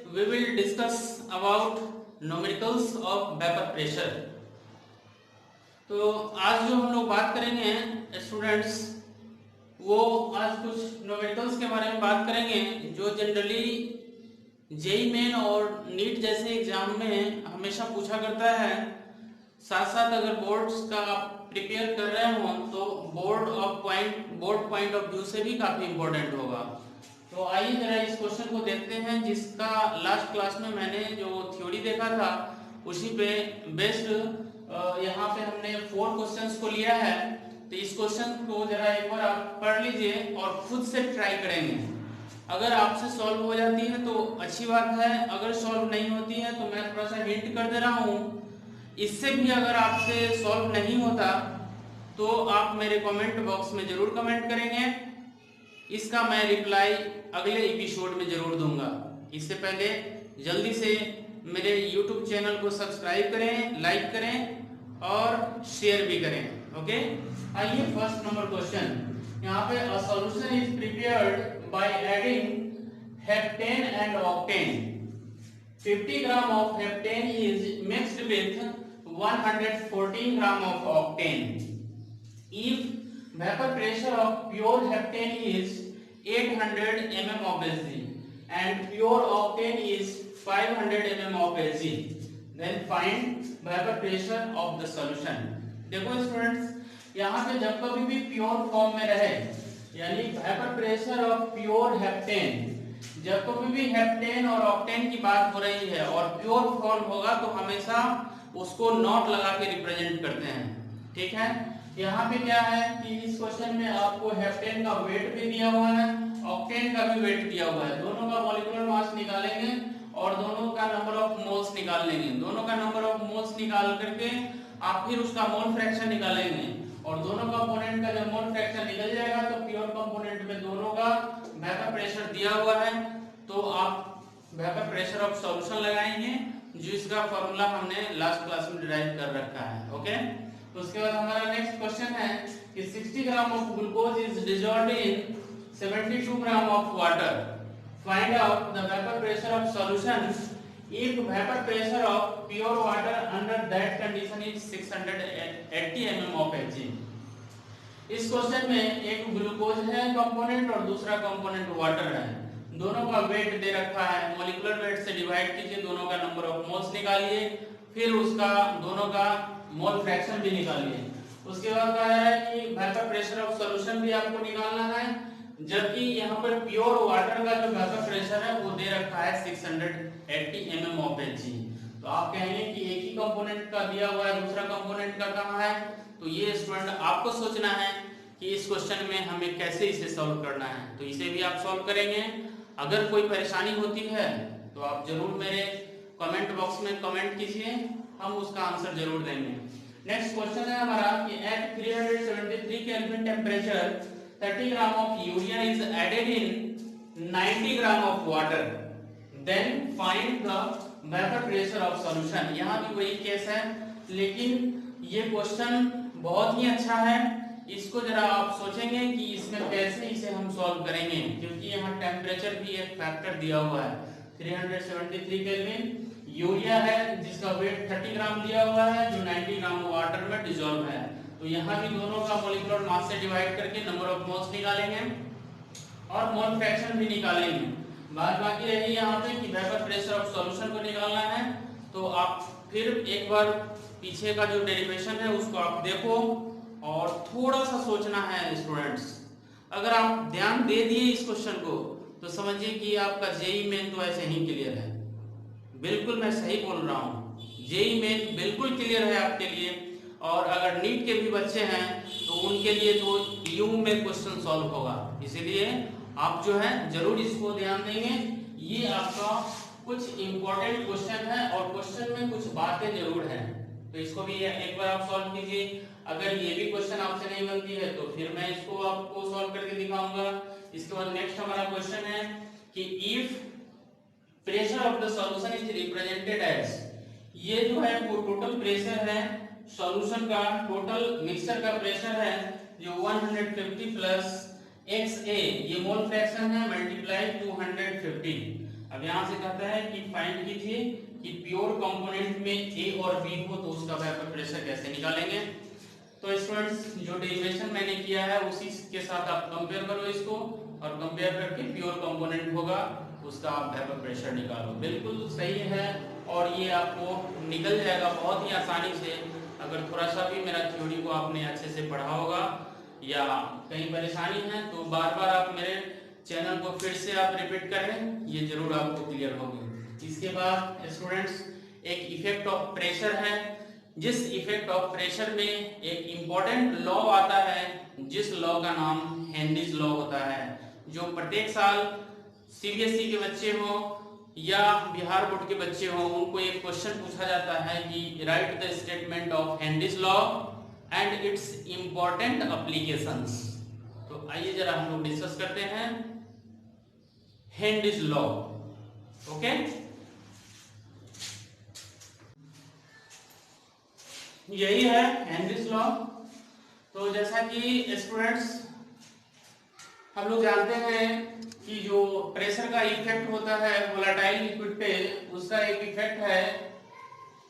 we will discuss about numericals of vapor pressure। तो आज जो हम लोग बात करेंगे स्टूडेंट्स, वो आज कुछ न्यूमेरिकल्स के बारे में बात करेंगे जो जनरली जेई मेन और नीट जैसे एग्जाम में हमेशा पूछा करता है। साथ साथ अगर बोर्ड्स का आप प्रिपेयर कर रहे हो तो बोर्ड पॉइंट ऑफ व्यू से भी काफी इंपॉर्टेंट होगा। तो आइए जरा इस क्वेश्चन को देखते हैं, जिसका लास्ट क्लास में मैंने जो थ्योरी देखा था उसी पे बेस्ड यहाँ पे हमने 4 क्वेश्चंस को लिया है। तो इस क्वेश्चन को जरा एक बार आप पढ़ लीजिए और खुद से ट्राई करेंगे। अगर आपसे सॉल्व हो जाती है तो अच्छी बात है, अगर सॉल्व नहीं होती है तो मैं थोड़ा सा हिंट कर दे रहा हूँ। इससे भी अगर आपसे सॉल्व नहीं होता तो आप मेरे कमेंट बॉक्स में जरूर कमेंट करेंगे, इसका मैं रिप्लाई अगले एपिसोड में जरूर दूंगा। इससे पहले जल्दी से मेरे YouTube चैनल को सब्सक्राइब करें, लाइक करें और शेयर भी करें। ओके, आइए फर्स्ट नंबर क्वेश्चन। यहाँ पे a solution is prepared by adding heptane and octane. 50 gram of heptane is mixed with 114 gram of octane. If vapor pressure of pure heptane is 800 mm of Hg and pure octane is 500 mm of Hg, then find vapor pressure of the solution। देखो students, यहाँ पे जब कभी भी pure form में रहे, यानी vapour pressure of pure heptane, जब कभी भी हेप्टेन और ऑक्टेन की बात हो रही है और प्योर फॉर्म होगा तो हमेशा उसको नॉट लगा के रिप्रेजेंट करते हैं। ठीक है, यहाँ पे क्या है कि इस क्वेश्चन में आपको हेप्टेन का वेट भी दिया हुआ है, ऑक्टेन का भी वेट दिया हुआ है। दोनों का मॉलिक्यूलर मास निकालेंगे और दोनों का नंबर ऑफ मोल्स निकाल लेंगे। दोनों का नंबर ऑफ मोल्स निकाल करके आप फिर उसका मोल फ्रैक्शन निकालेंगे और दोनों कंपोनेंट का जब मोल फ्रैक्शन निकल जाएगा तो प्योर कंपोनेंट में दोनों का वेपर प्रेशर दिया हुआ है, तो आप वेपर प्रेशर ऑफ सॉल्यूशन लगाएंगे, जिसका फॉर्मूला हमने लास्ट क्लास में डिराइव कर रखा है। ओके, तो उसके बाद हमारा नेक्स्ट क्वेश्चन है कि 60 gram of glucose is dissolved in 72 gram of water. Find out the vapour pressure of solution if vapour pressure of pure water under that condition is 680 mm of Hg। इस question में एक glucose है component और दूसरा component water है। दोनों का wait दे रखा है, मॉलिक्यूलर वेट से डिवाइड कीजिए, दोनों का नंबर ऑफ मोल्स निकालिए, फिर उसका दोनों का मोल फ्रैक्शन भी निकालिए। उसके बाद कहा है कि वेपर प्रेशर ऑफ सॉल्यूशन भी आपको निकालना है, जबकि यहाँ पर प्योर वाटर का जो वेपर प्रेशर है वो दे रखा है 680 mm ऑफ Hg। तो आप कहेंगे कि एक ही कंपोनेंट का दिया हुआ है, दूसरा कंपोनेंट का कहाँ है? तो ये स्टूडेंट आपको सोचना है कि इस क्वेश्चन में हमें कैसे इसे सॉल्व करना है। तो इसे भी आप सॉल्व करेंगे। अगर कोई परेशानी होती है तो आप जरूर मेरे कमेंट बॉक्स में कमेंट कीजिए, हम उसका आंसर जरूर देंगे। नेक्स्ट क्वेश्चन है हमारा कि at 373 kelvin temperature 30 gram of urea is added in 90 gram of water, then find the vapour pressure of solution. यहाँ भी वही केस है, लेकिन ये क्वेश्चन बहुत ही अच्छा है। इसको जरा आप सोचेंगे कि इसमें कैसे इसे हम सॉल्व करेंगे, क्योंकि यहाँ टेम्परेचर भी एक फैक्टर दिया हुआ है। 373 केल्विन यूरिया है जिसका वेट 30 ग्राम दिया हुआ है, जो 90 ग्राम वाटर में डिसॉल्व है। तो यहाँ भी दोनों का मॉलिक्यूलर मास से डिवाइड करके नंबर ऑफ मोल्स निकालेंगे और मोल फ्रैक्शन भी निकालेंगे। बात बाकी रही यहाँ पे कि वेपर प्रेशर ऑफ सॉल्यूशन को निकालना है। तो आप फिर एक बार पीछे का जो डेरिवेशन है उसको आप देखो और थोड़ा सा सोचना है स्टूडेंट्स। अगर आप ध्यान दे दिए इस क्वेश्चन को तो समझिए कि आपका जेई मेन तो ऐसे ही क्लियर है। बिल्कुल मैं सही बोल रहा हूँ, जेई मेन बिल्कुल क्लियर है आपके लिए। और अगर नीट के भी बच्चे हैं तो उनके लिए तो यू में क्वेश्चन सॉल्व होगा, इसीलिए आप जो है जरूर इसको ध्यान देंगे। ये आपका कुछ इंपॉर्टेंट क्वेश्चन है और क्वेश्चन में कुछ बातें जरूर हैं, तो इसको भी एक बार आप सॉल्व कीजिए। अगर ये भी क्वेश्चन आपसे नहीं बनती है तो फिर मैं इसको आपको सॉल्व करके दिखाऊंगा। इसके बाद नेक्स्ट हमारा क्वेश्चन है कि if pressure of the solution is represented as, ये जो है वो टोटल प्रेशर है सॉल्यूशन का, टोटल मिक्सचर का प्रेशर है जो 150 प्लस XA, ये मोल फ्रैक्शन है, मल्टीप्लाई 250। अब यहाँ से कहता है कि फाइंड कीजिए कि प्योर कंपोनेंट में ए और बी हो तो उसका वेपर प्रेशर कैसे निकालेंगे। तो स्टूडेंट्स जो डेरिवेशन मैंने किया है उसी के साथ आप कंपेयर करो इसको, और कंपेयर करके प्योर कंपोनेंट होगा उसका आप वेपर प्रेशर निकालो। बिल्कुल सही है, और ये आपको निकल जाएगा बहुत ही आसानी से अगर थोड़ा सा भी मेरा थ्योरी को आपने अच्छे से पढ़ा होगा। या कहीं परेशानी है तो बार बार आप मेरे चैनल को फिर से आप रिपीट करें, ये जरूर आपको क्लियर होगी। इसके बाद स्टूडेंट्स एक इफेक्ट ऑफ प्रेशर है, जिस इफेक्ट ऑफ प्रेशर में एक इम्पोर्टेंट लॉ आता है, जिस लॉ का नाम हेनरीज लॉ होता है, जो प्रत्येक साल सीबीएसई के बच्चे हो या बिहार बोर्ड के बच्चे हो उनको एक क्वेश्चन पूछा जाता है कि right the statement of Henry's law and it's important applications. तो आइए जरा हम लोग डिस्कस करते हैं हेनरीज लॉ। ओके, यही है हेनरीज लॉ। तो जैसा कि स्टूडेंट्स हम लोग जानते हैं कि जो प्रेशर का इफेक्ट होता है वोलेटाइल लिक्विड पे, उसका एक इफेक्ट है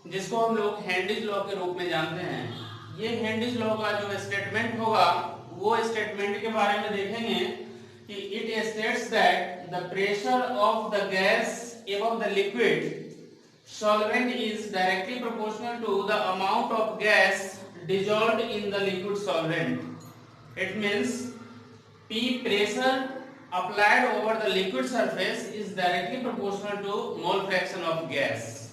जिसको हम लोग हेनरीज लॉ के रूप में जानते हैं। ये हेनरीज लॉ का जो स्टेटमेंट होगा वो स्टेटमेंट के बारे में देखेंगे कि it states that the pressure of the gas above the liquid solvent is directly proportional to the amount of gas dissolved in the liquid solvent. It means P pressure applied over the liquid surface is directly proportional to mole fraction of gas.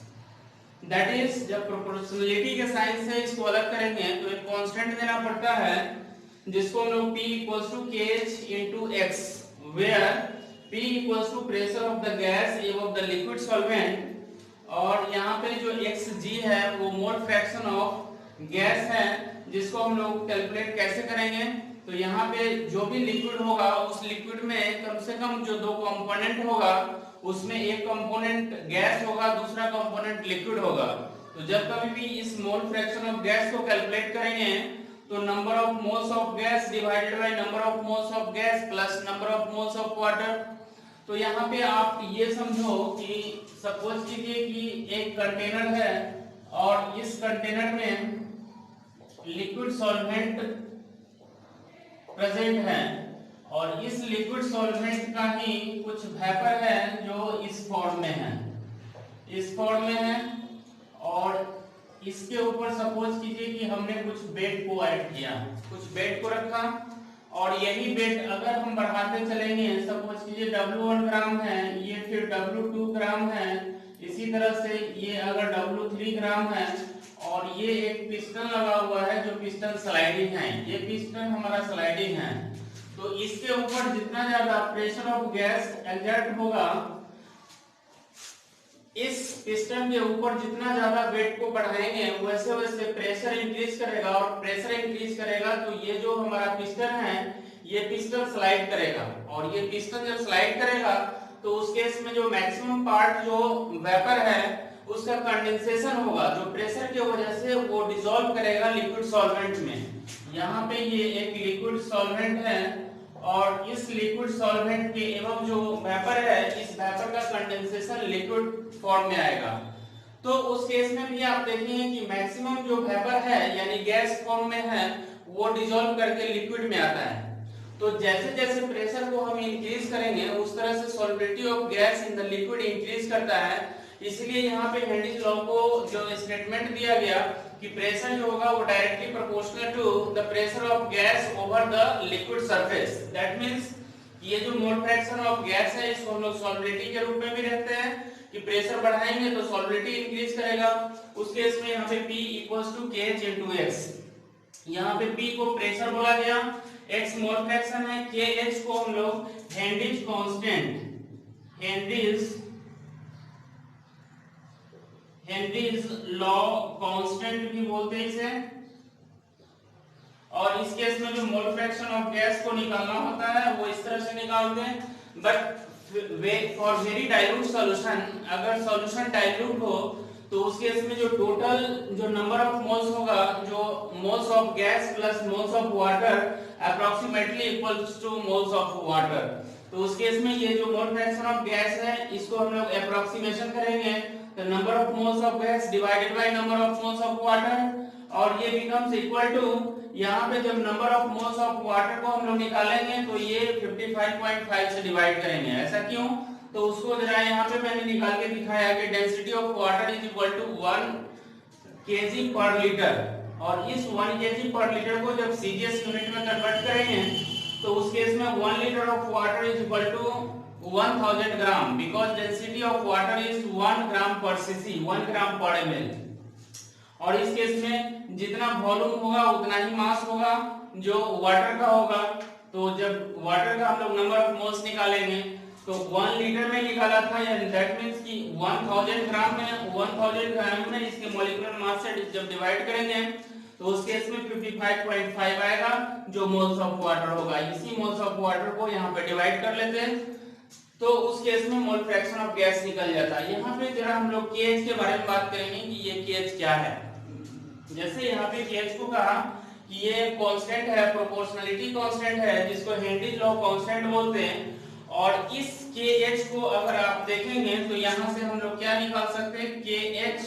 That is, जब proportionality के sign से इसको अलग करेंगे तो एक constant देना पड़ता है जिसको हम लोग P equals to Kh into X, where P equals to pressure of the gas above the liquid solvent, और यहाँ पे जो xg है वो मोल फ्रैक्शन ऑफ गैस है जिसको हम लोग कैलकुलेट कैसे करेंगे। तो यहाँ पे जो भी लिक्विड होगा उस लिक्विड में कम से कम जो दो कंपोनेंट होगा उसमें एक कंपोनेंट गैस होगा, दूसरा कंपोनेंट लिक्विड होगा। तो जब कभी भी इस मोल फ्रैक्शन ऑफ गैस को कैलकुलेट करेंगे तो number of moles of gas divided by number of moles of gas plus number of moles of water. तो यहाँ पे आप ये समझो कि सपोज कीजिए कि एक कंटेनर है और इस कंटेनर में लिक्विड सॉल्वेंट प्रेजेंट है, और इस लिक्विड सॉल्वेंट का ही कुछ वेपर है जो इस फॉर्म में है, इस फॉर्म में है, और इसके ऊपर सपोज कीजिए कि हमने कुछ बेड को ऐड किया, कुछ बेड को रखा, और यही बेड अगर हम बढ़ाते चलेंगे, सपोज कीजिए W1 ग्राम है, ये फिर W2 ग्राम है, इसी तरह से ये अगर W3 ग्राम है, और ये एक पिस्टन लगा हुआ है जो पिस्टन स्लाइडिंग है, ये पिस्टन हमारा स्लाइडिंग है। तो इसके ऊपर जितना ज्यादा प्रेशर ऑफ गैस एक्सर्ट होगा, इस पिस्टन के ऊपर जितना ज्यादा वेट को बढ़ाएंगे वैसे वैसे प्रेशर इंक्रीज करेगा, और प्रेशर इंक्रीज करेगा तो ये जो हमारा पिस्टन है ये पिस्टन स्लाइड करेगा, और ये पिस्टन जब स्लाइड करेगा तो उस केस में जो मैक्सिमम पार्ट जो वेपर है उसका कंडेंसेशन होगा, जो प्रेशर की वजह से वो डिसॉल्व करेगा लिक्विड सॉल्वेंट में। यहाँ पे ये एक लिक्विड सॉल्वेंट है, और इस लिक्विड सॉल्वेंट के एवं जो वेपर है इस वेपर का कंडेंसेशन लिक्विड फॉर्म में आएगा। तो उस केस में भी आप देखेंगे कि मैक्सिमम जो वेपर है यानी गैस फॉर्म में है वो डिसॉल्व करके लिक्विड में आता है। तो जैसे जैसे प्रेशर को हम इंक्रीज करेंगे उस तरह से solubility of gas in the liquid increase करता है। इसलिए यहाँ पे हेनरीज लॉ को जो स्टेटमेंट दिया गया कि प्रेशर जो होगा वो directly proportional to the pressure of gas over the liquid surface. That means ये जो मोल फ्रैक्शन ऑफ गैस है इसको हम लोग सॉल्युबिलिटी के रूप में भी रखते हैं कि प्रेशर बढ़ाएंगे तो सॉल्युबिलिटी इंक्रीज करेगा। उस केस में यहाँ पे P equals to Kh into X। यहाँ पे P को प्रेशर बोला गया, X मोल फ्रैक्शन है, Kh को हम लोग Henrys constant, Henrys law constant भी बोलते हैं इसे। और इस केस में जो मोल फ्रैक्शन ऑफ गैस को निकालना होता है वो इस तरह से निकालते हैं। But for very dilute solution, अगर सॉल्यूशन डाइल्यूट हो तो उस केस में जो टोटल जो नंबर ऑफ मोल्स होगा, जो moles of gas plus moles of water approximately equals two moles of water. तो उस केस में ये जो मोल फ्रैक्शन ऑफ गैस है इसको हम लोग अप्रोक्सीमेशन करेंगे, तो number of moles of gas divided by number of moles of water, और ये बिकम्स इक्वल टू, यहाँ पे जब number of moles of water को हम लोग निकालेंगे तो ये 55.5 से डिवाइड करेंगे। ऐसा क्यों? तो उसको जरा यहाँ पे मैंने निकाल के दिखाया कि density of water is equal to 1 kg पर लीटर, और इस 1 kg पर लीटर को जब सीजीएस यूनिट में कन्वर्ट करेंगे तो उस केस में 1 litre of water is equal to 1000 gram, because density of water is 1 gram पर सीसी, 1 ग्राम पर एमएल। और इस केस में जितना वॉल्यूम होगा उतना ही मास होगा जो वाटर का होगा। तो जब वाटर का हम लोग नंबर ऑफ मोल्स निकालेंगे तो 1 लीटर में निकाला था, यानी दैट मींस कि 1000 ग्राम में 1000 ग्राम में इसके मॉलिक्यूलर मास से जब डिवाइड करेंगे तो उस केस में 55.5 आएगा जो मोल्स ऑफ वाटर होगा। इसी मोल्स ऑफ वाटर को यहाँ पे डिवाइड कर लेते हैं तो उस केस में मोल फ्रैक्शन ऑफ गैस निकल जाता है। यहाँ पे जरा हम लोग केएच के बारे में बात करेंगे कि ये केएच क्या है। जैसे यहाँ पे केएच को कहा कि ये कांस्टेंट है, प्रोपोर्शनलिटी कांस्टेंट है, जिसको हेनरी लॉ कांस्टेंट बोलते हैं। और इस केएच को अगर आप देखेंगे तो यहाँ से हम लोग क्या निकाल सकते हैं, KH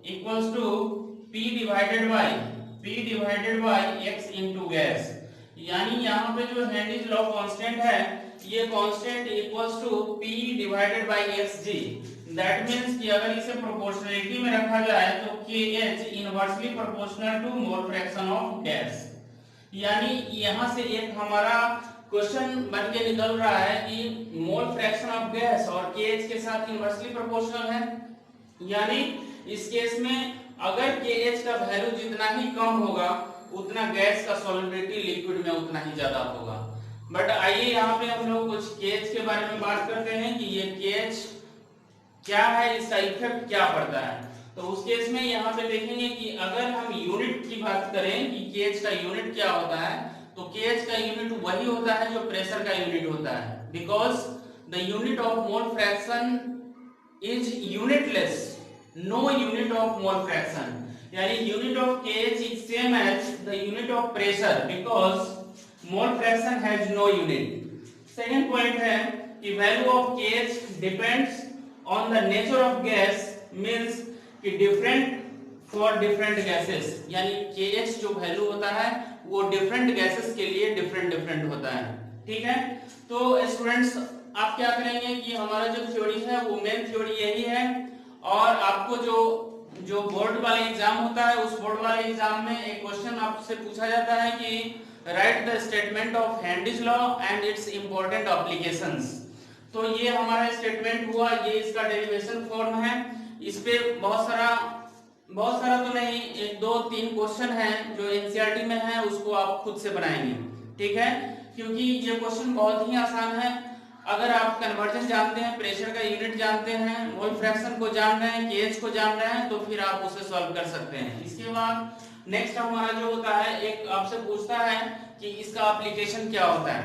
equals to P divided by x into gas. यानी यहाँ पे जो हेनरीज लॉ कांस्टेंट है ये constant equals to P divided by xg। That means कि अगर इसे प्रोपोर्शनलिटी में रखा जाए तो KH inversely proportional to mole fraction of gas. यानी यहाँ से एक हमारा क्वेश्चन बन के निकल रहा है कि मोल फ्रैक्शन ऑफ गैस और KH के साथ इनवर्सली प्रोपोर्शनल है। यानी इस केस में अगर KH का वैल्यू जितना ही कम होगा उतना गैस का सॉल्युबिलिटी लिक्विड में उतना ही ज्यादा होगा। बट आइए यहाँ पे हम लोग कुछ KH के बारे में बात करते हैं कि ये KH क्या है, इसका इफेक्ट क्या पड़ता है। तो उस केस में यहाँ पे देखेंगे कि अगर हम यूनिट की बात करें कि KH का यूनिट क्या होता है, तो KH का यूनिट वही होता है जो प्रेशर का यूनिट होता है, because the unit of mole fraction is unitless, no unit of mole fraction, यानी unit of KH is same as the unit of pressure because mole fraction has no unit। Second point है कि value of KH depends on the nature of gas, means कि different for different gases, यानी KH जो value होता है वो different gases के लिए different होता है। ठीक है, तो स्टूडेंट्स आप क्या करेंगे कि हमारा जो थ्योरी है वो मेन थ्योरी यही है, और आपको जो बोर्ड वाला एग्जाम होता है उस बोर्ड वाले एग्जाम में एक क्वेश्चन आपसे पूछा जाता है कि right the statement of Henry's law and it's important applications. तो ये हमारा स्टेटमेंट हुआ, ये इसका डेरिवेशन फॉर्म है। इस पे बहुत सारा तो नहीं, 1-2-3 क्वेश्चन है जो एनसीईआरटी में है, उसको आप खुद से बनाएंगे। ठीक है, क्योंकि ये क्वेश्चन बहुत ही आसान है। अगर आप कन्वर्जन जानते हैं, प्रेशर का यूनिट जानते हैं, मोल फ्रैक्शन को जान रहे हैं, केएच को जान रहे हैं, तो फिर आप उसे सॉल्व कर सकते हैं। इसके बाद नेक्स्ट हमारा जो होता है, एक आपसे पूछता है कि इसका एप्लीकेशन क्या होता है।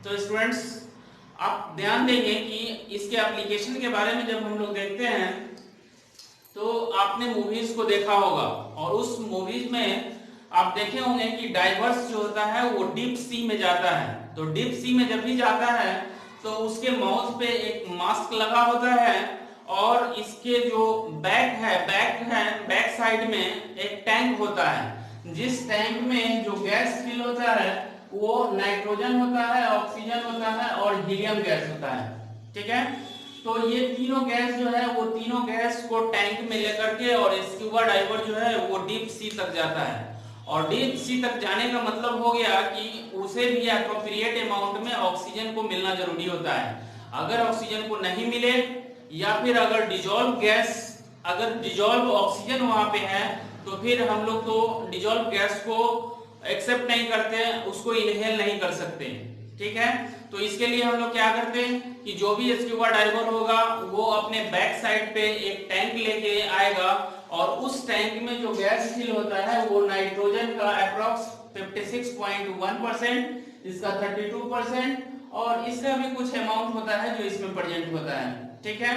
तो स्टूडेंट्स आप ध्यान देंगे कि इसके एप्लीकेशन के बारे में जब हम लोग देखते हैं तो आपने मूवीज को देखा होगा, और उस मूवीज में आप देखे होंगे कि डाइवर्स जो होता है वो डीप सी में जाता है। तो डीप सी में जब भी जाता है तो उसके माउथ पे एक मास्क लगा होता है, और इसके जो बैक साइड में एक टैंक होता है, जिस टैंक में जो गैस फिल होता है वो नाइट्रोजन होता है, ऑक्सीजन होता है और हीलियम गैस होता है। ठीक है, तो ये तीनों गैस जो है वो तीनों गैस को टैंक में लेकर के और स्क्यूबा डाइवर जो है वो डीप सी तक जाता है। और डीप सी तक जाने का मतलब हो गया कि उसे भी एप्रोप्रिएट अमाउंट में ऑक्सीजन को मिलना जरूरी होता है। अगर ऑक्सीजन को नहीं मिले या फिर अगर डिजॉल्व ऑक्सीजन वहां पे है तो फिर हम लोग तो डिजॉल्व गैस को एक्सेप्ट नहीं करते, उसको इनहेल नहीं कर सकते। ठीक है, तो इसके लिए हम लोग क्या करते हैं कि जो भी स्क्यूबा डाइवर होगा वो अपने बैक साइड पे एक टैंक लेके आएगा, और उस टैंक में जो गैस फिल होता है वो नाइट्रोजन का अप्रॉक्स 56.1%, इसका 32% और इसका भी कुछ अमाउंट होता है जो इसमें प्रेजेंट होता है। ठीक है,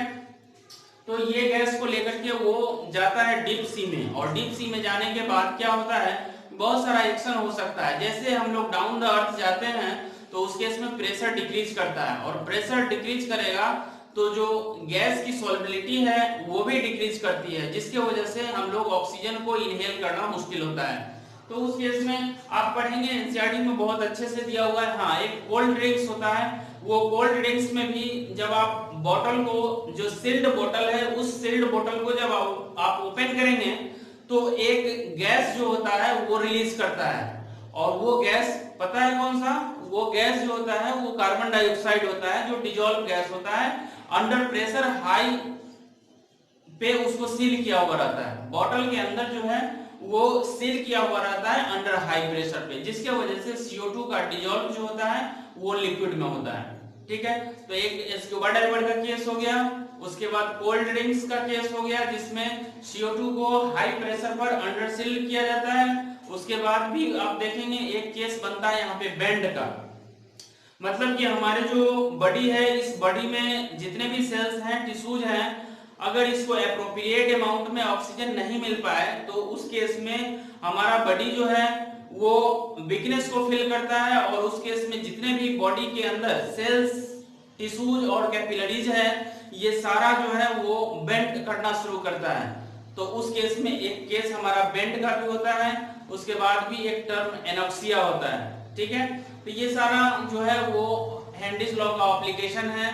तो ये गैस को लेकर के वो जाता है डीप सी में, और डीप सी में जाने के बाद क्या होता है, बहुत सारा एक्शन हो सकता है। जैसे हम लोग डाउन द अर्थ जाते हैं तो उस केस में प्रेशर डिक्रीज करता है, और प्रेशर डिक्रीज करेगा तो जो गैस की सॉल्युबिलिटी है वो भी डिक्रीज करती है, जिसकी वजह से हम लोग ऑक्सीजन को इनहेल करना मुश्किल होता है। तो उस केस में आप पढ़ेंगे एनसीईआरटी में बहुत अच्छे से दिया हुआ है। हाँ, एक कोल्ड ड्रिंक्स होता है, वो कोल्ड ड्रिंक्स में भी जब आप बोतल को, जो सील्ड बोतल है, उस सील्ड बोतल को जब आप ओपन करेंगे तो एक गैस जो होता है वो रिलीज करता है, और वो गैस पता है कौन सा? वो गैस जो होता है वो कार्बन डाइऑक्साइड होता है, जो डिजॉल्व गैस होता है। अंडर प्रेशर हाई पे उसको सील किया हुआ रहता है, बॉटल के अंदर जो है वो सील किया हुआ रहता है अंडर हाई प्रेशर पे, जिसके वजह से CO2 का डिजॉल्व जो होता है वो लिक्विड में होता है। ठीक है, तो एक स्कूबा डाइवर का केस हो गया, उसके बाद कोल्ड ड्रिंक्स का केस हो गया जिसमें CO2 को हाई प्रेशर पर अंडर सील किया जाता है। उसके बाद भी आप देखेंगे एक केस बनता है यहाँ पे बेंड का, मतलब कि हमारे जो बॉडी है, इस बॉडी में जितने भी सेल्स हैं, टिश्यूज हैं, अगर इसको एप्रोप्रिएट अमाउंट में ऑक्सीजन नहीं मिल पाए तो उस केस में हमारा बॉडी जो है वो वीकनेस को फील करता है, और उस केस में जितने भी बॉडी के अंदर सेल्स, टिश्यूज और कैपिलरीज है, ये सारा जो है वो बेंड करना शुरू करता है। तो उस केस में एक केस हमारा बेंड का भी होता है, उसके बाद भी एक टर्म एनॉक्सिया होता है। ठीक है, तो ये सारा जो है वो हेनरीज लॉ का एप्लीकेशन है।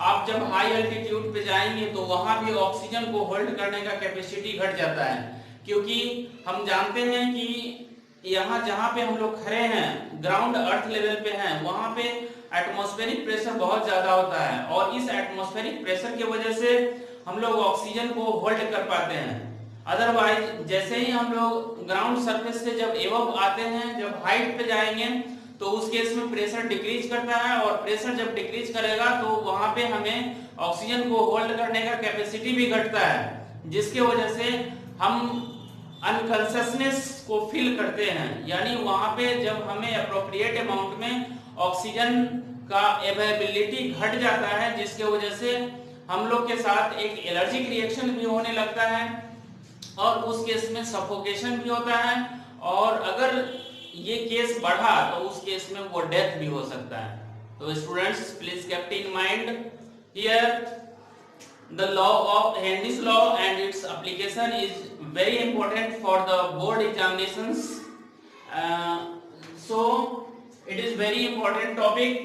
आप जब हाई अल्टीट्यूड पे जाएंगे तो वहां भी ऑक्सीजन को होल्ड करने का कैपेसिटी घट जाता है, क्योंकि हम जानते हैं कि यहाँ जहाँ पे हम लोग खड़े हैं, ग्राउंड अर्थ लेवल पे हैं, वहां पे एटमॉस्फेरिक प्रेशर बहुत ज्यादा होता है, और इस एटमॉस्फेरिक प्रेशर की वजह से हम लोग ऑक्सीजन को होल्ड कर पाते हैं। अदरवाइज जैसे ही हम लोग ग्राउंड सरफेस से जब एबव आते हैं, जब हाइट पे जाएंगे, तो उस केस में प्रेशर डिक्रीज करता है, और प्रेशर जब डिक्रीज करेगा तो वहां पे हमें ऑक्सीजन को होल्ड करने का कैपेसिटी भी घटता है, जिसके वजह से हम अनकॉन्शियसनेस को फील करते हैं। यानी वहां पे जब हमें अप्रोप्रिएट अमाउंट में ऑक्सीजन का अवेलेबिलिटी घट जाता है, जिसके वजह से हम लोग के साथ एक एलर्जिक रिएक्शन भी होने लगता है, और उस केस में सफोकेशन भी होता है, और अगर ये केस बढ़ा तो उस केस में वो डेथ भी हो सकता है। तो students please keep in mind here the law of Henry's law and its application is very important for the board examinations, so it is very important topic।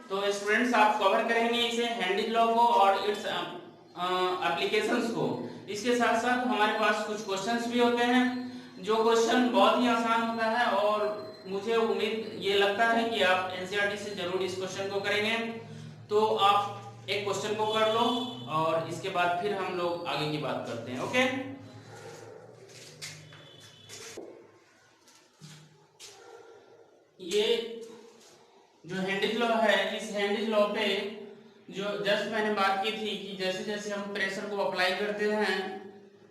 तो स्टूडेंट्स आप कवर करेंगे इसे, हेनरीज लॉ को और it's applications को। इसके साथ साथ हमारे पास कुछ क्वेश्चंस भी होते हैं, जो क्वेश्चन बहुत ही आसान होता है, और मुझे उम्मीद ये लगता है कि आप एनसीईआरटी से जरूर इस क्वेश्चन को करेंगे। तो आप एक क्वेश्चन को कर लो और इसके बाद फिर हम लोग आगे की बात करते हैं। ओके, ये जो हेनरीज लॉ है, इस हेनरीज लॉ पे जो जस्ट मैंने बात की थी कि जैसे जैसे हम प्रेशर को अप्लाई करते हैं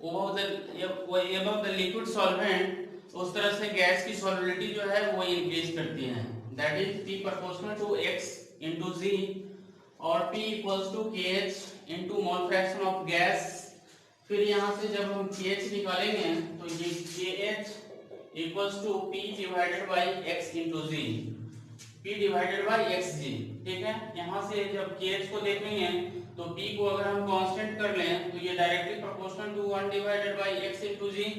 अबव द लिक्विड सॉल्वेंट, उस तरह से गैस की सॉल्युबिलिटी जो है वो इंक्रीज करती है। That is P proportional to X into Z, और P equals to KH into mole fraction of gas. फिर यहाँ से जब हम KH निकालेंगे तो ये KH equals to P divided by X into Z, P divided by XG। ठीक है, यहाँ से जब KH को देखेंगे तो P को अगर हम कांस्टेंट कर लें तो ये directly proportional to 1 divided by X into Z,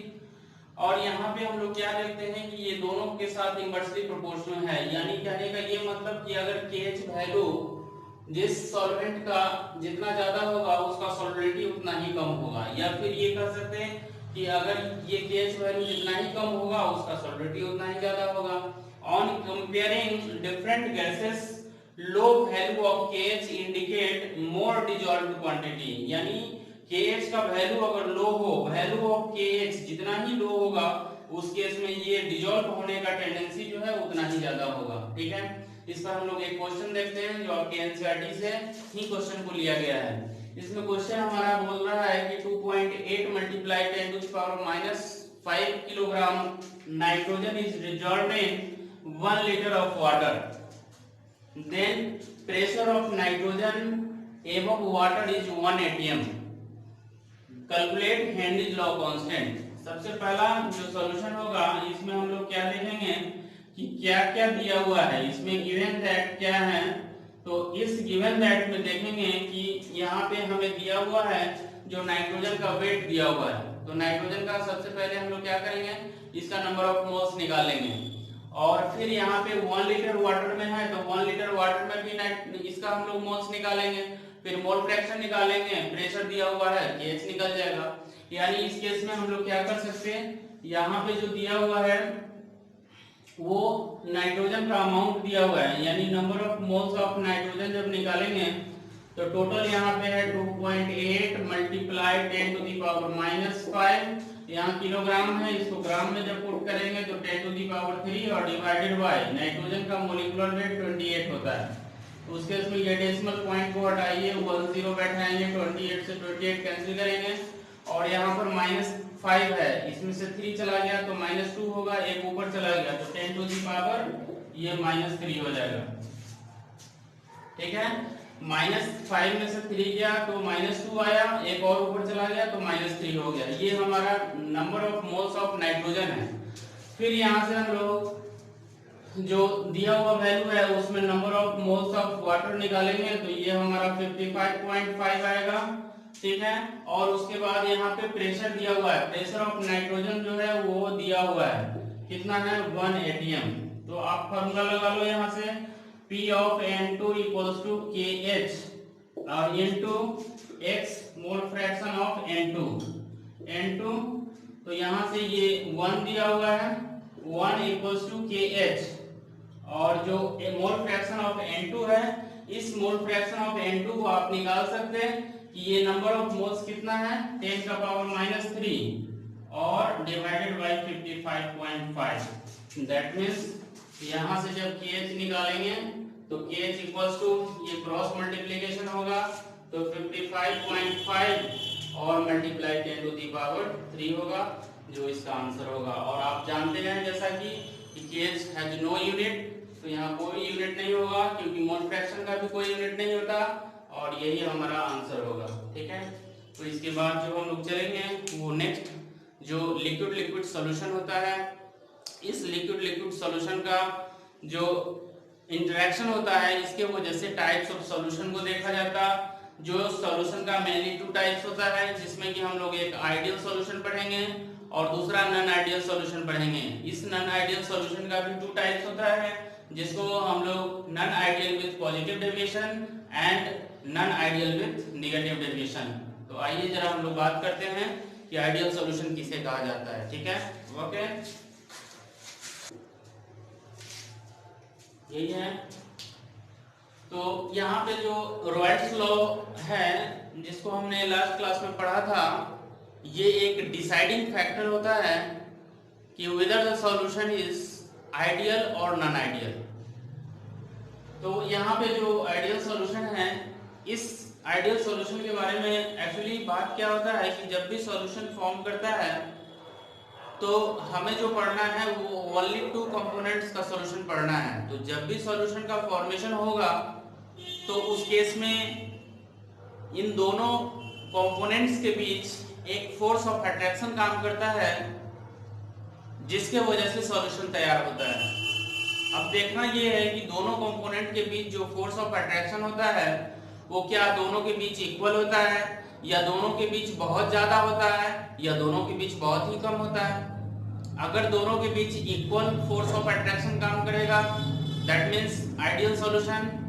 और यहाँ पे हम लोग क्या देखते हैं कि ये दोनों के साथ इनवर्सली प्रोपोर्शनल है। यानी कहने का ये मतलब कि अगर KH वैल्यू जिस सॉल्वेंट का जितना ज्यादा होगा उसका सॉल्युबिलिटी उतना ही कम होगा, या फिर ये कह सकते हैं कि अगर ये KH वैल्यू जितना ही कम होगा उसका सॉल्युबिलिटी उतना ही ज्यादा होगा। On comparing different gases, low value of KH indicate more dissolved quantity. यानी KH का वैल्यू अगर लो हो, वैल्यू ऑफ KH जितना ही लो होगा उस केस में ये डिसॉल्व होने का टेंडेंसी जो है उतना ही ज्यादा होगा। ठीक है, इस पर हम लोग एक क्वेश्चन देखते हैं जो आपके एनसीईआरटी से ही क्वेश्चन को लिया गया है। इसमें क्वेश्चन हमारा बोल रहा है कि 2.8 multiply 10 to the power -5 kilogram nitrogen is dissolved in 1 litre of water, then pressure of nitrogen above water is 1 atm, calculate Henry's law constant. सबसे पहला जो सॉल्यूशन होगा इसमें हम लोग क्या देखेंगे कि क्या क्या दिया हुआ है, इसमें गिवन दैट क्या है। तो इस गिवन दैट में देखेंगे कि यहाँ पे हमें दिया हुआ है जो नाइट्रोजन का वेट दिया हुआ है। तो नाइट्रोजन का सबसे पहले हम लोग क्या करेंगे, इसका नंबर ऑफ मोल्स निकालेंगे, और फिर यहाँ पे 1 लीटर वाटर में है तो 1 लीटर वाटर में भी इसका हम लोग मोल्स निकालेंगे, फिर मोल फ्रैक्शन निकालेंगे, प्रेशर दिया हुआ है केएच निकल जाएगा। यानी इस केस में हम लोग क्या कर सकते हैं, यहाँ पे जो दिया हुआ है वो नाइट्रोजन का अमाउंट दिया हुआ है, यानी number of moles of nitrogen जब निकालेंगे तो टोटल यहाँ पे है 2.8 मल्टीप्लाई 10 टू दी पावर -5, यहाँ किलोग्राम है, इसको ग्राम में जब पुट करेंगे तो 10 टू दी पावर 3 और डिवाइडेड बाय नाइट्रोजन का मोलिकुलर वेट 28 होता है। तो उसके इसमें ये डेसिमल पॉइंट को हटाइए, 10 बैठाएंगे, 28 से 28 कैंसिल करेंगे, और यहाँ पर -5 है, इसमें से 3 चला गया तो -2 होगा, एक ऊपर चला गया तो 10 टू दी पावर ये -3 हो जाएगा। ठीक है, -5 में से 3 गया तो -2 आया, एक और ऊपर चला गया तो -3 हो गया। ये हमारा number of moles of nitrogen है। फिर यहाँ से हम लोग जो दिया हुआ वैल्यू है उसमें number of moles of water निकालेंगे, तो ये हमारा 55.5 आएगा। ठीक है, और उसके बाद यहाँ पे प्रेशर दिया हुआ है, प्रेशर ऑफ नाइट्रोजन जो है वो दिया हुआ है, कितना है 1 atm। तो आप फॉर्मूला लगा लो यहाँ से, P of N2 equals to KH और into X mole fraction of N2 तो यहाँ से ये 1 दिया हुआ है, 1 equals to KH, और जो मोल फ्रैक्शन ऑफ N2 है, इस मोल फ्रैक्शन ऑफ N2 को आप निकाल सकते हैं कि ये नंबर ऑफ मोल्स कितना है 10 का पावर -3 और डिवाइडेड बाय 55.5। दैट मींस यहाँ से जब KH निकालेंगे तो KH इक्वल्स टू ये क्रॉस मल्टीप्लिकेशन होगा तो 55.5 और मल्टीप्लाई 10 टू दी पावर 3 होगा, जो इसका आंसर होगा। और आप जानते हैं जैसा कि KH हैज नो यूनिट, तो यहाँ कोई यूनिट नहीं होगा क्योंकि मोल फ्रैक्शन का भी कोई यूनिट नहीं होता, और यही हमारा आंसर होगा। ठीक है, तो इसके बाद जो हम लोग चलेंगे वो नेक्स्ट जो लिक्विड लिक्विड सॉल्यूशन होता है, इस लिक्विड लिक्विड सॉल्यूशन का जो इंटरेक्शन होता है इसके वजह से टाइप्स ऑफ सॉल्यूशन को देखा जाता। जो सॉल्यूशन का मेनली 2 टाइप्स होता है, जिसमें कि हम लोग एक आइडियल सॉल्यूशन पढ़ेंगे और दूसरा नॉन आइडियल सॉल्यूशन पढ़ेंगे। इस नॉन आइडियल सॉल्यूशन का भी 2 टाइप्स होता है, जिसको हम लोग non ideal with positive deviation and non ideal with negative deviation. तो आइए जरा हम लोग बात करते हैं कि आइडियल सॉल्यूशन किसे कहा जाता है। ठीक है, ओके, यही है। तो यहाँ पे जो रॉयल्स लॉ है जिसको हमने लास्ट क्लास में पढ़ा था, ये एक डिसाइडिंग फैक्टर होता है कि whether the solution is ideal और नॉन आइडियल। तो यहाँ पे जो आइडियल सॉल्यूशन है, इस आइडियल सॉल्यूशन के बारे में एक्चुअली बात क्या होता है कि जब भी सॉल्यूशन फॉर्म करता है तो हमें जो पढ़ना है वो ओनली 2 कंपोनेंट्स का सॉल्यूशन पढ़ना है। तो जब भी सॉल्यूशन का फॉर्मेशन होगा तो उस केस में इन दोनों कंपोनेंट्स के बीच एक फोर्स ऑफ अट्रैक्शन काम करता है, जिसके वजह से सॉल्यूशन तैयार होता है। अब देखना ये है कि दोनों कंपोनेंट के बीच जो फोर्स ऑफ अट्रैक्शन होता है वो क्या दोनों के बीच इक्वल होता है, या दोनों के बीच बहुत ज्यादा होता है, या दोनों के बीच बहुत ही कम होता है। अगर दोनों के बीच इक्वल फोर्स ऑफ अट्रैक्शन काम करेगा दैट मींस आइडियल सॉल्यूशन।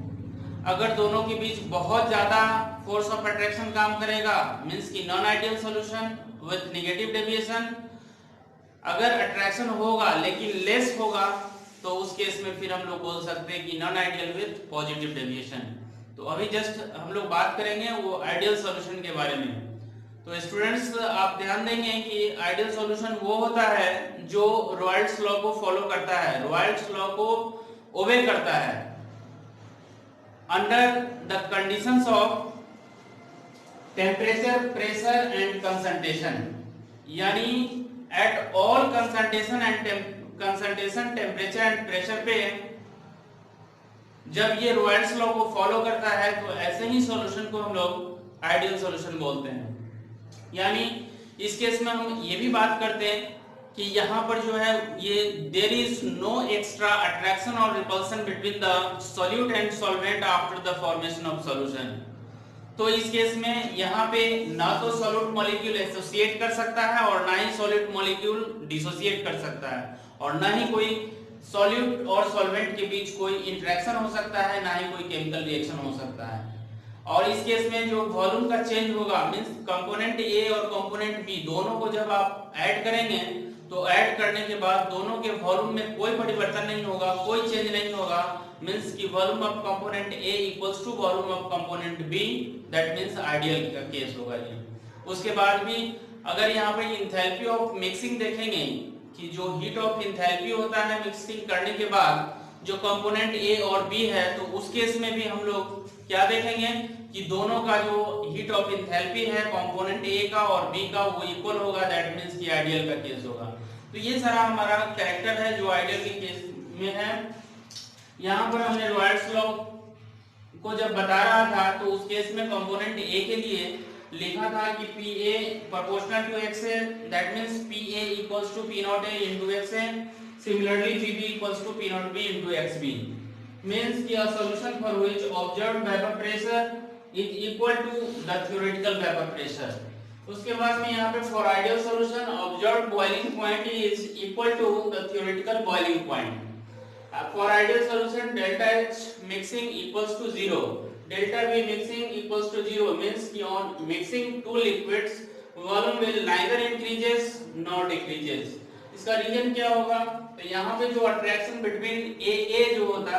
अगर दोनों के बीच बहुत ज्यादा फोर्स ऑफ अट्रैक्शन काम करेगा मींस की non ideal solution with negative deviation. अगर अट्रैक्शन होगा लेकिन लेस होगा तो उस केस में फिर हम लोग बोल सकते हैं कि non ideal with positive deviation. तो अभी जस्ट हम लोग बात करेंगे वो आइडियल सॉल्यूशन के बारे में। तो स्टूडेंट्स आप ध्यान देंगे कि आइडियल सॉल्यूशन वो होता है जो रॉयल्स लॉ को फॉलो करता है, रॉयल्स लॉ को ओबे करता है under the conditions of temperature, pressure and concentration. यानी at all concentration temperature and pressure पे जब ये रॉयल्स लॉ को फॉलो करता है तो ऐसे ही सॉल्यूशन को हम लोग आइडियल सॉल्यूशन बोलते हैं। यानी इस केस में हम ये भी बात करते हैं कि यहाँ पर जो है ये there is no extra attraction और repulsion between the solute and solvent after the formation of solution. तो इस केस में यहाँ पे ना तो सॉल्यूट मॉलिक्यूल एसोसिएट कर सकता है और ना ही सॉल्यूट मॉलिक्यूल डिसोसिएट कर सकता है, और ना ही कोई सॉल्यूट और सॉल्वेंट के बीच कोई इंटरेक्शन हो सकता है, ना ही कोई केमिकल रिएक्शन हो सकता है। और इस केस में जो वॉल्यूम का चेंज होगा मींस कंपोनेंट ए और कंपोनेंट बी दोनों को जब आप ऐड करेंगे तो ऐड करने के बाद दोनों के वॉल्यूम में कोई परिवर्तन नहीं होगा, कोई चेंज नहीं होगा। मींस कि volume of component A equals to volume of component B, that means ideal का केस होगा ये। उसके बाद भी अगर यहाँ पे एंथैल्पी ऑफ मिक्सिंग देखेंगे कि जो हीट ऑफ एंथैल्पी होता है मिक्सिंग करने के बाद जो कंपोनेंट ए और बी है, तो उस केस में भी हम लोग क्या देखेंगे कि दोनों का जो हीट ऑफ एंथैल्पी है कंपोनेंट ए का और बी का वो इक्वल होगा, दैट मींस कि आइडियल का केस होगा। तो ये सारा हमारा कैरेक्टर है जो आइडियल के केस में है। यहाँ पर हमने रॉयल्स लॉ को जब बता रहा था तो उस केस में कंपोनेंट ए के लिए लिखा था कि PA प्रोपोर्शनल टू x है, that means PA equals to P0A into x है। Similarly PB equals to P0B into XB, means कि a solution for which observed vapor pressure is equal to the theoretical vapor pressure। उसके बाद में यहाँ पे for ideal solution observed boiling point is equal to the theoretical boiling point। For ideal solution delta H mixing equals to 0, delta V mixing equals to 0, means कि on mixing two liquids volume will neither increases nor decreases। इसका reason क्या होगा, तो यहाँ पे जो attraction between ए जो होता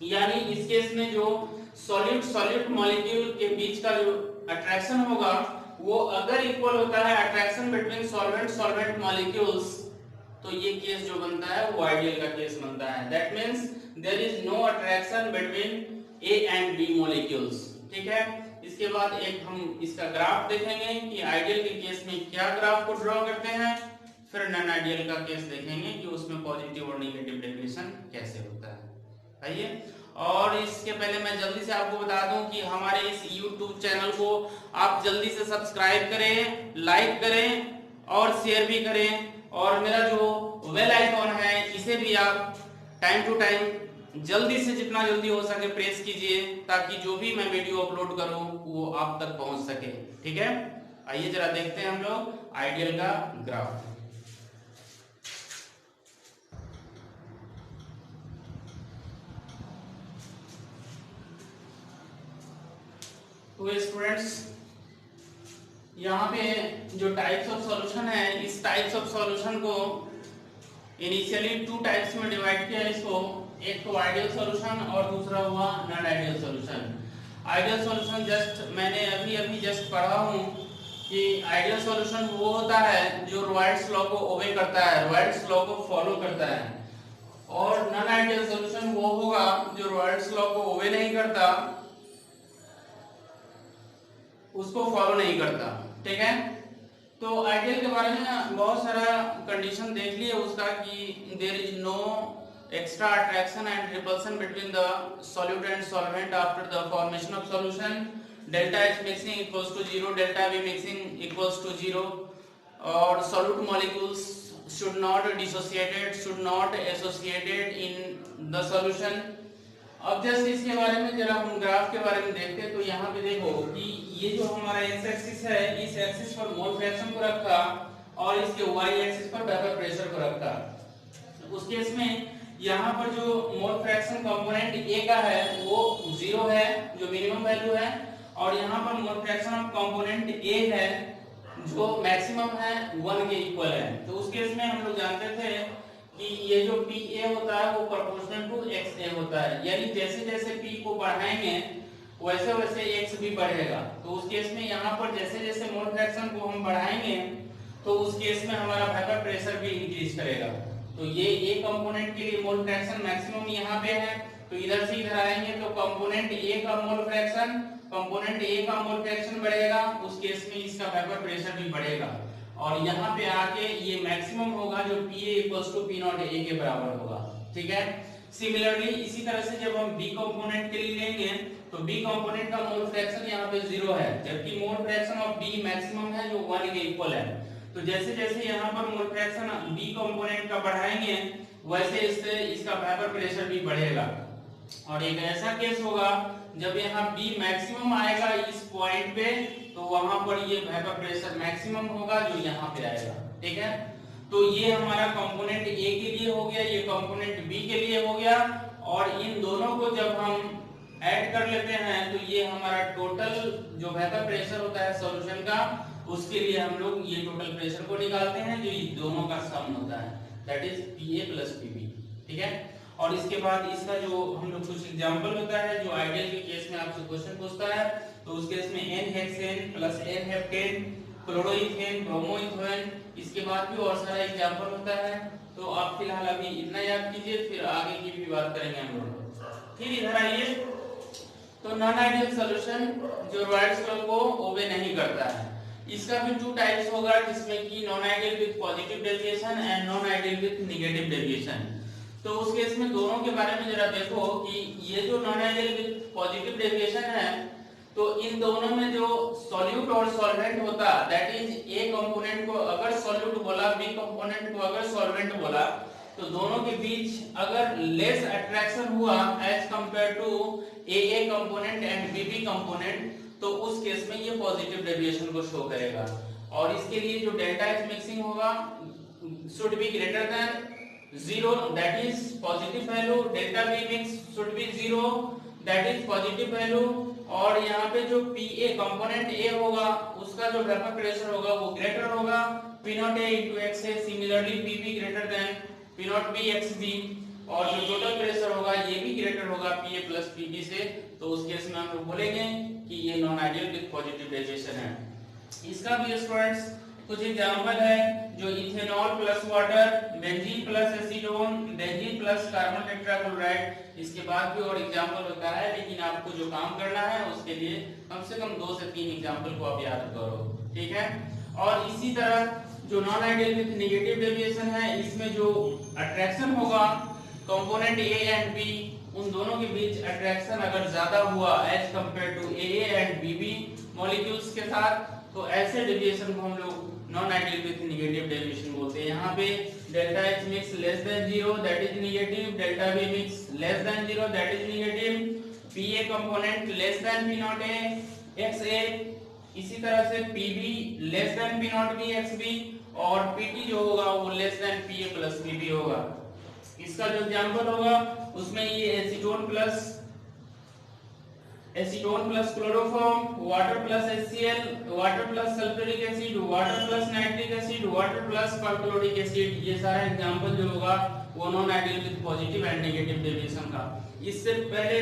यानी इस केस में जो सॉल्यूट सॉल्यूट मॉलिक्यूल के बीच का जो अट्रैक्शन होगा वो अगर इक्वल होता है attraction between solvent solvent molecules, तो ये केस जो बनता है वो आइडियल का केस बनता है। That means there is no attraction between A and B molecules. ठीक है, इसके बाद एक हम इसका ग्राफ देखेंगे कि आइडियल के केस में क्या ग्राफ को ड्रॉ करते हैं, फिर नॉन आइडियल का केस देखेंगे कि उसमें पॉजिटिव और नेगेटिव डेरिवेशन कैसे होता है। आइए, और इसके पहले मैं जल्दी से आपको बता दूं कि हमारे इस YouTube चैनल को आप जल्दी से सब्सक्राइब करें, लाइक करें और शेयर भी करें, और मेरा जो बेल आइकॉन है इसे भी आप टाइम टू टाइम जल्दी से जितना जल्दी हो सके प्रेस कीजिए ताकि जो भी मैं वीडियो अपलोड करूं वो आप तक पहुंच सके। ठीक है, आइए जरा देखते हैं हम लोग आइडियल का ग्राफ। तो स्टूडेंट्स यहाँ पे जो टाइप्स ऑफ सॉल्यूशन है, इस टाइप्स ऑफ सॉल्यूशन को इनिशियली 2 टाइप्स में डिवाइड किया इसको, एक तो आइडियल सॉल्यूशन और दूसरा हुआ non ideal solution. Ideal solution just मैंने अभी जस्ट पढ़ा हूँ कि आइडियल सॉल्यूशन वो होता है जो रॉयल्स लॉ को ओबे करता है, रॉयल्स लॉ को फॉलो करता है, और नॉन आइडियल सॉल्यूशन वो होगा जो रॉयल्स लॉ को ओबे नहीं करता, उसको फॉलो नहीं करता। ठीक है, तो आइडियल के बारे में बहुत सारा कंडीशन देख लिए उसका कि there is no extra attraction and repulsion between the solute and solvent after the formation of solution, delta H mixing equals to 0, delta V mixing equals to 0, और solute molecules should not associated in the solution। अब just इसके बारे में जरा हम graph के बारे में देखते हैं। तो यहाँ पे देखो कि ये जो हमारा एक्स एक्सिस है, इस एक्सिस पर मोल फ्रैक्शन को रखा और इसके वाई एक्सिस पर वेपर प्रेशर को रखा। उस केस में यहाँ पर जो मोल फ्रैक्शन कंपोनेंट ए का है वो 0 है जो मिनिमम वैल्यू है, और यहाँ पर मोल फ्रैक्शन ऑफ कंपोनेंट ए है जो मैक्सिमम है 1 के इक्वल है। तो उस केस में हम लोग जानते थे कि ये जो PA होता है वो प्रोपोर्शनल टू XA होता है, यानी जैसे जैसे P को बढ़ाएंगे वैसे वैसे X भी बढ़ेगा। तो उस केस में यहाँ पर जैसे जैसे मोल फ्रैक्शन को हम बढ़ाएंगे तो उस केस में हमारा वेपर प्रेशर भी इंक्रीज करेगा। तो ये A कंपोनेंट के लिए मोल फ्रैक्शन मैक्सिमम यहाँ पे है, तो इधर से इधर आएंगे तो कंपोनेंट A का मोल फ्रैक्शन बढ़ेगा, उस केस में इसका वेपर प्रेशर भी बढ़ेगा, और यहाँ पे आके ये मैक्सिमम होगा जो PA इक्वल्स टू P0A के बराबर होगा। ठीक है, सिमिलरली इसी तरह से जब हम B कंपोनेंट के लिए लेंगे तो B कंपोनेंट का मोल फ्रैक्शन यहाँ पे 0 है, जबकि मोल फ्रैक्शन ऑफ B मैक्सिमम है जो 1 के इक्वल है। तो जैसे जैसे यहाँ पर मोल फ्रैक्शन बी कंपोनेंट का बढ़ाएंगे वैसे इससे इसका वेपर प्रेशर भी बढ़ेगा। और एक ऐसा केस होगा जब यहाँ बी मैक्सिमम आएगा इस पॉइंट पे, तो वहां पर ये वेपर प्रेशर मैक्सिमम होगा जो यहाँ पे आएगा। ठीक है, तो ये हमारा कंपोनेंट ए के लिए हो गया, ये कंपोनेंट बी के लिए हो गया। और इन दोनों को जब हम ऐड कर लेते हैं तो ये हमारा टोटल जो वेपर प्रेशर होता है सॉल्यूशन का, उसके लिए हम लोग ये टोटल प्रेशर को निकालते हैं जो ये दोनों का सम होता है, that is PA plus PB। ठीक है, और इसके बाद इसका जो हम लोग कुछ एग्जांपल होता है जो आइडियल के केस में आपसे क्वेश्चन पूछता है, तो उस केस में N-हेक्सेन प्लस N-हेप्टेन, क्लोरोइथेन, ब्रोमोइथेन, इसके बाद भी और सारा एग्जांपल होता है। तो आप फिलहाल अभी इतना याद कीजिए, फिर आगे की भी बात करेंगे हम लोग। फिर इधर आइए, तो नॉन आइडियल सॉल्यूशन जो रॉयल्स लॉ को ओबे नहीं करता है, इसका भी टू टाइप्स होगा, जिसमें कि non ideal with positive deviation and non ideal with negative deviation. तो उस केस में दोनों के बारे में जरा देखो कि ये जो non ideal with positive deviation है, तो इन दोनों में जो सॉल्यूट और सॉल्वेंट होता, दैट इज ए कंपोनेंट को अगर सॉल्यूट बोला, बी कंपोनेंट को अगर सॉल्वेंट बोला, तो दोनों के बीच अगर लेस अट्रैक्शन हुआ as compare to A component and B component, तो उस केस में ये पॉजिटिव डेविएशन को शो करेगा। और इसके लिए जो डेल्टा एच मिक्सिंग होगा should be greater than 0, that is positive value. Delta B mix should be 0, that is positive value. और यहाँ पे जो PA कंपोनेंट A होगा उसका जो वेपर प्रेशर होगा वो ग्रेटर होगा P not A into XA। Similarly PB greater than P not B XB। और जो टोटल प्रेशर होगा ये भी ग्रेटर होगा PA प्लस PB से। तो उस केस में हम लोग बोलेंगे कि ये non ideal with positive deviation है। इसका भी स्टूडेंट्स कुछ एग्जांपल है, जो ethanol plus water, benzene plus acetone, benzene plus carbon tetrachloride, इसके बाद भी और एग्जांपल होता है, लेकिन आपको जो काम करना है उसके लिए कम से कम 2 से 3 एग्जांपल को आप याद करो। ठीक है, और इसी तरह जो non ideal with negative deviation है, इसमें जो अट्रैक्शन होगा कंपोनेंट A एंड B, उन दोनों के बीच अट्रैक्शन अगर ज्यादा हुआ as compare to AA and BB molecules के साथ, तो ऐसे डेविएशन को हम लोग non ideal with negative deviation बोलते हैं। यहाँ पे delta H mix less than 0, that is negative. Delta B mix less than 0, that is negative. PA component less than P not A XA, इसी तरह से PB less than P not B XB, और PT जो होगा वो less than PA plus PB होगा। इसका जो एग्जांपल होगा उसमें ये acetone plus chloroform, water plus HCl, water plus sulphuric acid, water plus nitric acid, water plus perchloric acid, ये सारा एग्जांपल जो होगा वो non ideal with positive and negative deviation का। इससे पहले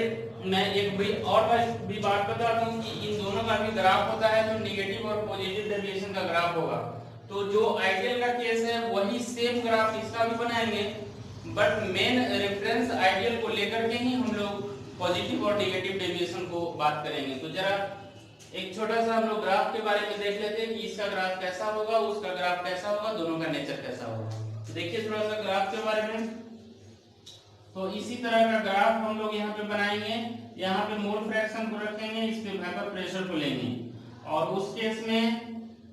मैं एक भी बात बता दूं कि इन दोनों का भी ग्राफ होता है जो नेगेटिव और पॉजिटिव डेविएशन का ग्राफ होगा। तो जो आइडियल का केस है वही सेम ग्राफ इसका भी बनाएंगे, बट मेन रेफरेंस आइडियल को लेकर के ही हम लोग पॉजिटिव और नेगेटिव डेविएशन को बात करेंगे। तो जरा एक छोटा सा हम लोग ग्राफ के बारे में देख लेते हैं कि इसका ग्राफ कैसा होगा, उसका ग्राफ कैसा होगा, दोनों का नेचर कैसा होगा। तो देखिए थोड़ा सा ग्राफ के बारे में। तो इसी तरह का ग्राफ हम लोग यहाँ पे बनाएंगे, यहाँ पे मोल फ्रैक्शन को रखेंगे, इस पे वेपर प्रेशर को लेंगे, और उस केस में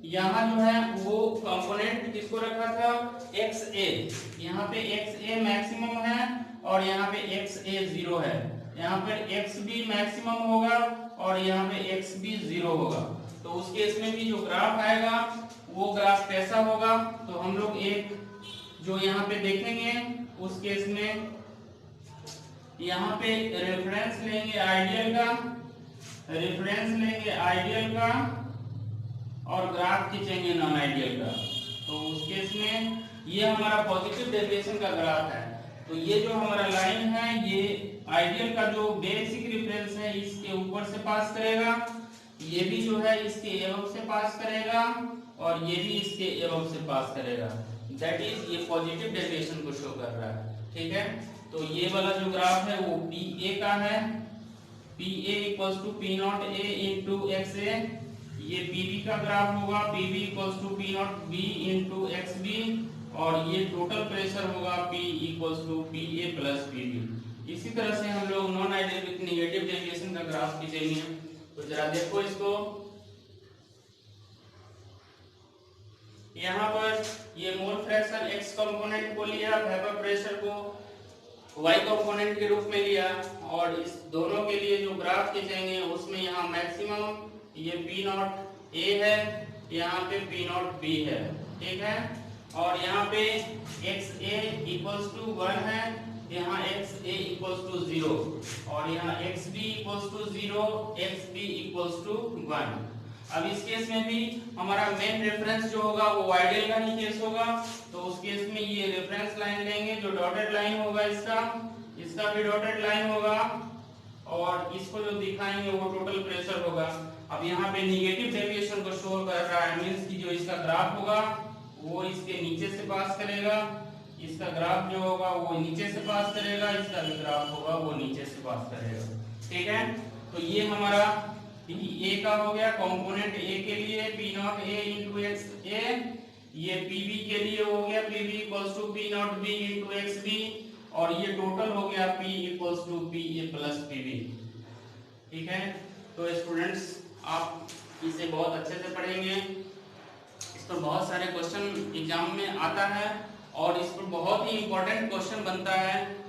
यहाँ जो है वो कंपोनेंट किसको रखा था, XA। यहाँ पे XA मैक्सिमम है और यहाँ पे XA 0 है। यहाँ पर XB मैक्सिमम होगा और यहाँ पे XB 0 होगा। तो उस केस में भी जो ग्राफ आएगा वो ग्राफ कैसा होगा, तो हम लोग एक जो यहाँ पे देखेंगे उस केस में यहाँ पे रेफरेंस लेंगे आइडियल का, और ग्राफ खींचेंगे नॉन आइडियल का। तो उस केस में ये हमारा पॉजिटिव डेविएशन का ग्राफ है। तो ये जो हमारा लाइन है ये आइडियल का जो बेसिक रेफरेंस है इसके ऊपर से पास करेगा, ये भी जो है इसके एबव से पास करेगा, और ये भी इसके एबव से पास करेगा। दैट इज ये पॉजिटिव डेविएशन को शो कर रहा है। ठीक है, तो ये वाला जो ग्राफ है वो PA का है, PA equals to P not A into XA। ये PB का ग्राफ होगा, PB equals to P not B into XB, और ये टोटल प्रेशर होगा P equals to PA plus PB। इसी तरह से हम लोग non ideal with negative deviation का ग्राफ खींचेंगे। तो जरा देखो इसको, यहाँ पर ये मोल फ्रैक्शन x कंपोनेंट को लिया, वेपर प्रेशर को y कंपोनेंट के रूप में लिया, और इस दोनों के लिए जो ग्राफ खींचेंगे उसमें यहाँ मैक्सिमम ये P नॉट A है, यहाँ पे P नॉट B है, ठीक है। और यहाँ पे XA इक्वल्स टू 1 है, यहाँ XA इक्वल्स टू 0, और यहाँ XB equals to 0, XB equals to 1। अब इस केस में भी हमारा मेन रेफरेंस जो होगा वो आइडियल का ही केस होगा, तो उस केस में ये रेफरेंस लाइन लेंगे, जो डॉटेड लाइन होगा इसका भी डॉटेड लाइन होगा, और इसको जो दिखाएंगे वो टोटल प्रेशर होगा। अब यहाँ पे निगेटिव डेविएशन को शो कर रहा है, मींस कि जो इसका ग्राफ होगा वो इसके नीचे से पास करेगा, इसका ग्राफ जो होगा वो नीचे से पास करेगा, इसका भी ग्राफ होगा वो नीचे से पास करेगा, ठीक है। तो ये हमारा ए का हो गया, कंपोनेंट ए के लिए P not A into X A, ये PB के लिए हो गया PB equals to P not B into XB, और ये टोटल हो गया P equals to PA plus PB, ठीक है। तो स्टूडेंट्स आप इसे बहुत अच्छे से पढ़ेंगे, इस पर बहुत सारे क्वेश्चन एग्जाम में आता है, और इस पर बहुत ही इंपॉर्टेंट क्वेश्चन बनता है,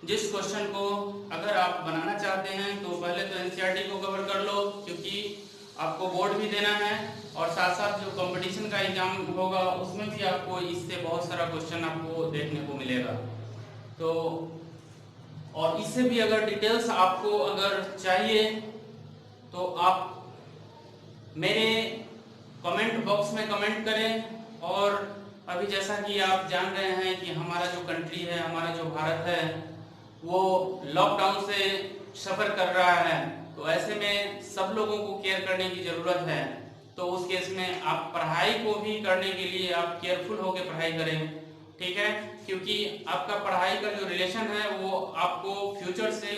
जिस क्वेश्चन को अगर आप बनाना चाहते हैं तो पहले तो एनसीईआरटी को कवर कर लो, क्योंकि आपको बोर्ड भी देना है, और साथ साथ जो कंपटीशन का एग्जाम होगा उसमें भी आपको इससे बहुत सारा क्वेश्चन आपको देखने को मिलेगा। तो और इससे भी अगर डिटेल्स आपको अगर चाहिए तो आप मेरे कमेंट बॉक्स में कमेंट करें। और अभी जैसा कि आप जान रहे हैं कि हमारा जो कंट्री है, हमारा जो भारत है, वो लॉकडाउन से सफर कर रहा है, तो ऐसे में सब लोगों को केयर करने की जरूरत है। तो उस केस में आप पढ़ाई को भी करने के लिए आप केयरफुल होकर पढ़ाई करें, ठीक है, क्योंकि आपका पढ़ाई का जो रिलेशन है वो आपको फ्यूचर से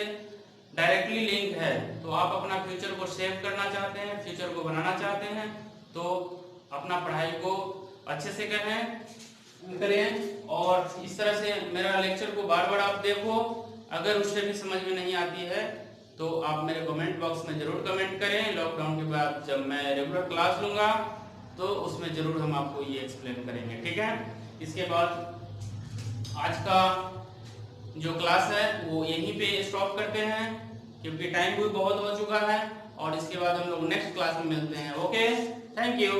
डायरेक्टली लिंक है। तो आप अपना फ्यूचर को सेव करना चाहते हैं, फ्यूचर को बनाना चाहते हैं, तो अपना पढ़ाई को अच्छे से करें, और इस तरह से मेरा लेक्चर को बार बार आप देखो। अगर उससे भी समझ में नहीं आती है तो आप मेरे कमेंट बॉक्स में जरूर कमेंट करें। लॉकडाउन के बाद जब मैं रेगुलर क्लास लूँगा तो उसमें जरूर हम आपको ये एक्सप्लेन करेंगे, ठीक है। इसके बाद आज का जो क्लास है वो यहीं पे स्टॉप करते हैं, क्योंकि टाइम भी बहुत हो चुका है, और इसके बाद हम लोग नेक्स्ट क्लास में मिलते हैं। Okay, thank you.